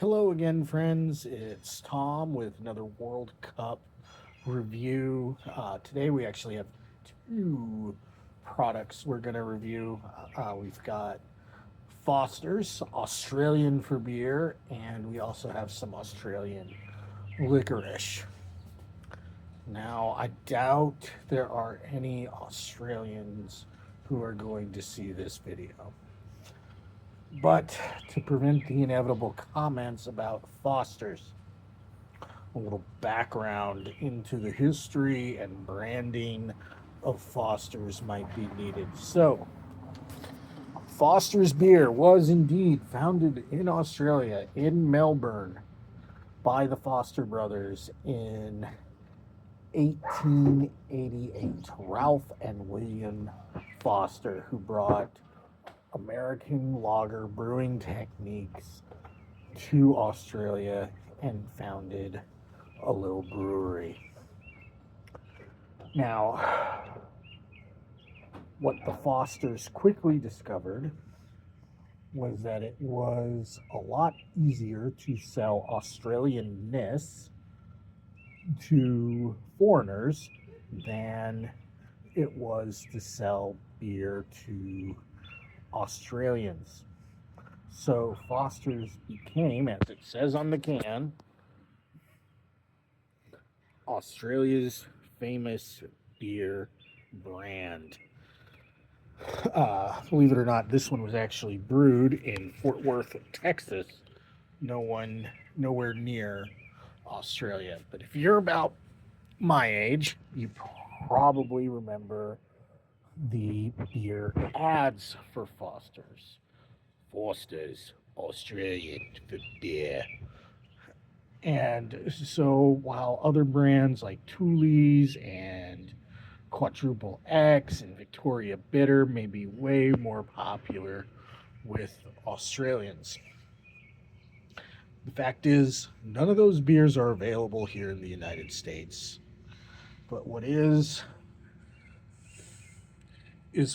Hello again, friends. It's Tom with another World Cup review. Today we actually have two products we're going to review. We've got Foster's Australian for beer, and we also have some Australian licorice. Now, I doubt there are any Australians who are going to see this video. But to prevent the inevitable comments about Foster's, a little background into the history and branding of Foster's might be needed. So, Foster's Beer was indeed founded in Australia, in Melbourne, by the Foster brothers in 1888. Ralph and William Foster, who brought American lager brewing techniques to Australia and founded a little brewery. Now, what the Fosters quickly discovered was that it was a lot easier to sell Australianness to foreigners than it was to sell beer to Australians. So Foster's became, as it says on the can, Australia's famous beer brand. Believe it or not, this one was actually brewed in Fort Worth, Texas. Nowhere near Australia. But if you're about my age, you probably remember the beer ads for Foster's. Foster's Australian for beer. And so while other brands like Thule's and Quadruple X and Victoria Bitter may be way more popular with Australians, the fact is, none of those beers are available here in the United States. But what is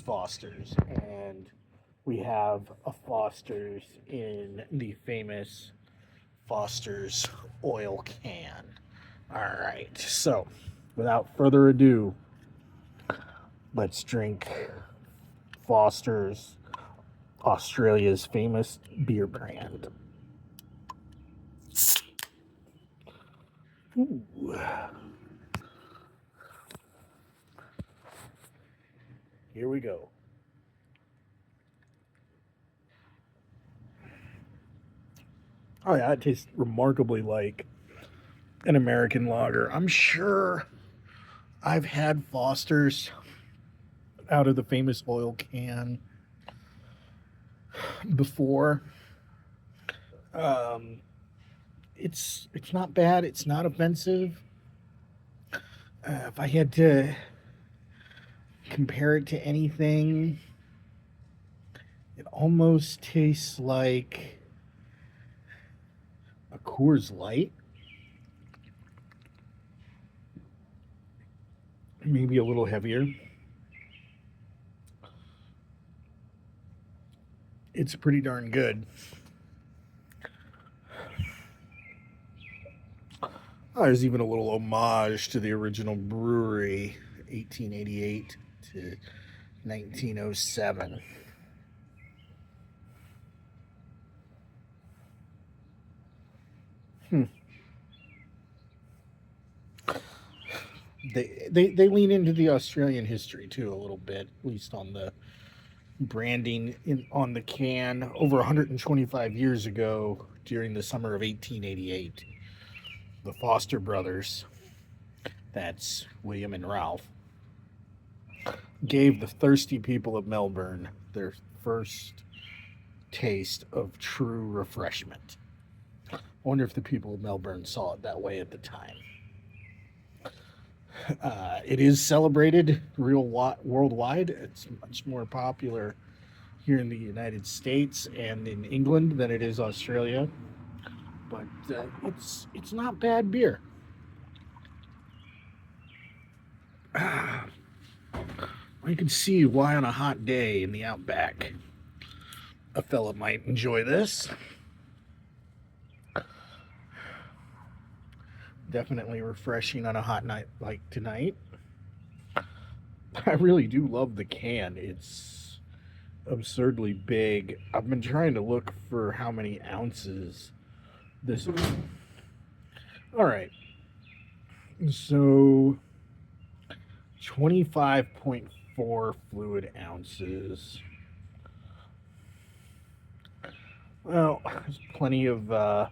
Foster's. And we have a Foster's in the famous Foster's oil can. All right, so without further ado, let's drink Foster's, Australia's famous beer brand. Ooh. Here we go. Oh yeah, it tastes remarkably like an American lager. I'm sure I've had Foster's out of the famous oil can before. Um, it's not bad. It's not offensive. If I had to compare it to anything, it almost tastes like a Coors Light. Maybe a little heavier. It's pretty darn good. Oh, there's even a little homage to the original brewery, 1888 to 1907. Hmm. They lean into the Australian history too a little bit, at least on the branding on the can. Over 125 years ago, during the summer of 1888, the Foster brothers, that's William and Ralph, gave the thirsty people of Melbourne their first taste of true refreshment. I wonder if the people of Melbourne saw it that way at the time. It is celebrated worldwide. It's much more popular here in the United States and in England than it is Australia. But it's not bad beer. You can see why on a hot day in the outback a fella might enjoy this. Definitely refreshing on a hot night like tonight. I really do love the can. It's absurdly big. I've been trying to look for how many ounces this is. All right. So 25.4 fluid ounces. Well, there's plenty of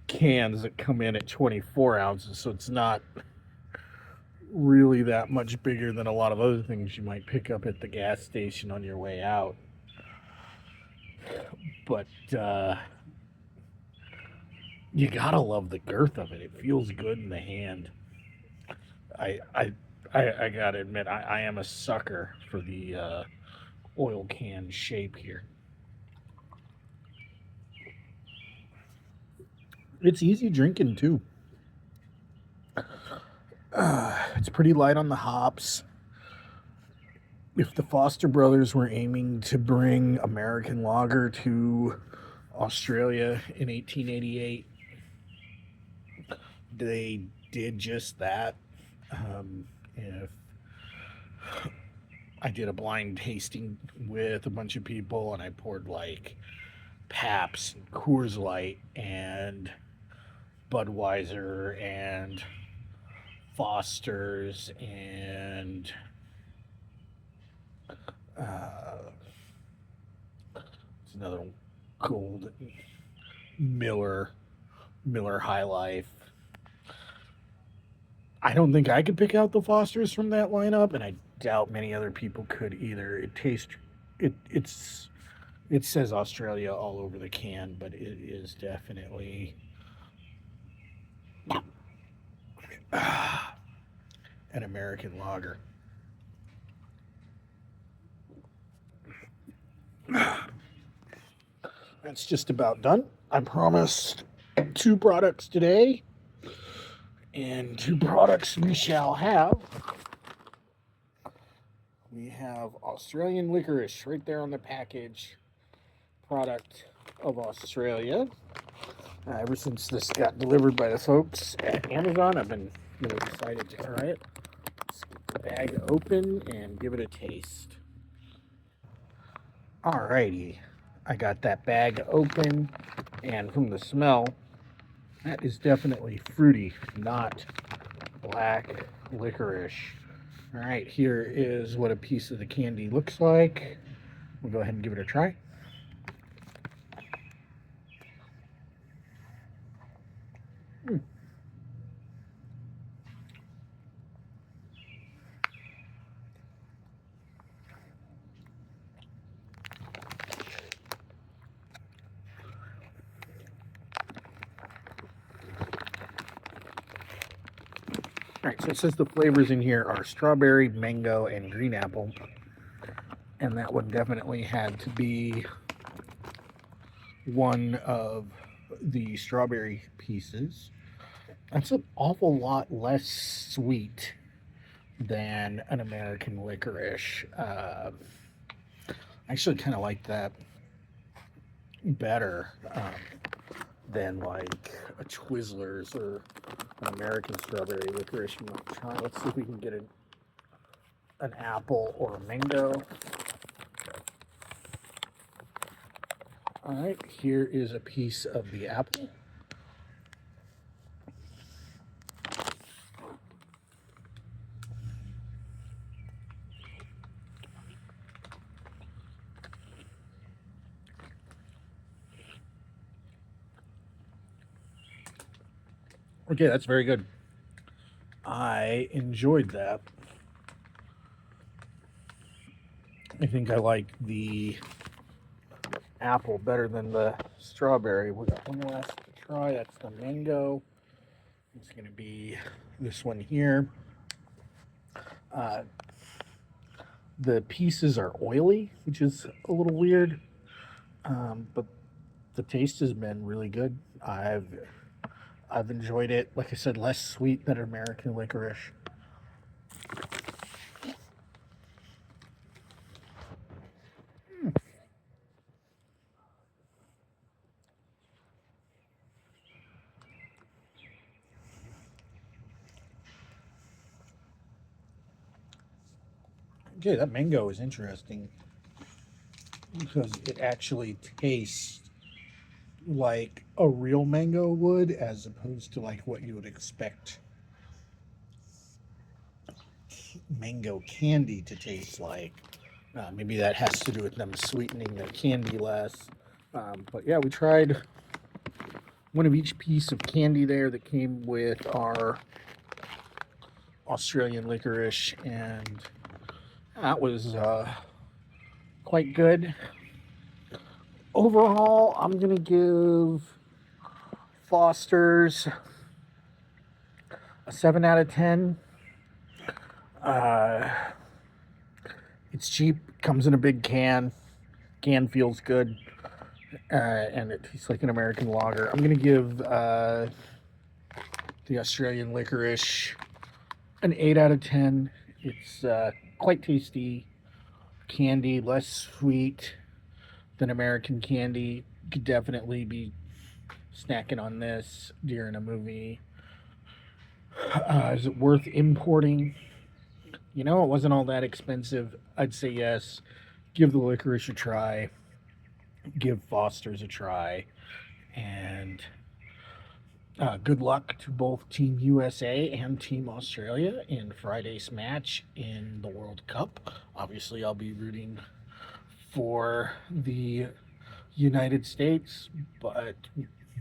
cans that come in at 24 ounces, so it's not really that much bigger than a lot of other things you might pick up at the gas station on your way out. But you gotta love the girth of it. It feels good in the hand. I I I gotta admit, I am a sucker for the oil can shape here. It's easy drinking too. It's pretty light on the hops. If the Foster brothers were aiming to bring American lager to Australia in 1888, they did just that. If I did a blind tasting with a bunch of people and I poured like Pabst and Coors Light and Budweiser and Foster's and uh, it's another gold Miller High Life. I don't think I could pick out the Fosters from that lineup, and I doubt many other people could either. It's it says Australia all over the can, but it is definitely an American lager. That's just about done. I promised two products today, and two products we shall have. We have Australian licorice right there on the package. Product of Australia. Ever since this got delivered by the folks at Amazon, I've been really excited to try it. Let's get the bag open and give it a taste. Alrighty, I got that bag open, and from the smell, that is definitely fruity, not black licorice. All right, here is what a piece of the candy looks like. We'll go ahead and give it a try. All right, so it says the flavors in here are strawberry, mango, and green apple. And that one definitely had to be one of the strawberry pieces. That's an awful lot less sweet than an American licorice. I actually kind of like that better than like a Twizzlers or an American strawberry licorice. You might try. Let's see if we can get an apple or a mango. All right, here is a piece of the apple. Okay, that's very good. I enjoyed that. I think I like the apple better than the strawberry. We got one last to try. That's the mango. It's going to be this one here. Uh, the pieces are oily, which is a little weird, but the taste has been really good. I've enjoyed it. Like I said, less sweet than American licorice. Okay, that mango is interesting because it actually tastes like a real mango would, as opposed to like what you would expect mango candy to taste like. Maybe that has to do with them sweetening the candy less. But yeah, we tried one of each piece of candy there that came with our Australian licorice, and that was quite good. Overall, I'm gonna give Foster's a 7 out of 10. Uh, it's cheap, comes in a big can. Can feels good, and it tastes like an American lager. I'm gonna give the Australian licorice an 8 out of 10. It's quite tasty candy, less sweet than American candy. Could definitely be snacking on this during a movie. Is it worth importing? You know, it wasn't all that expensive. I'd say yes. Give the licorice a try. Give Foster's a try. And good luck to both Team USA and Team Australia in Friday's match in the World Cup. Obviously, I'll be rooting for the United States, but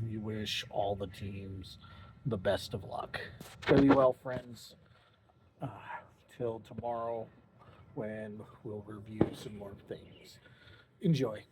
we wish all the teams the best of luck. Very well, friends. Uh, till tomorrow when we'll review some more things. Enjoy.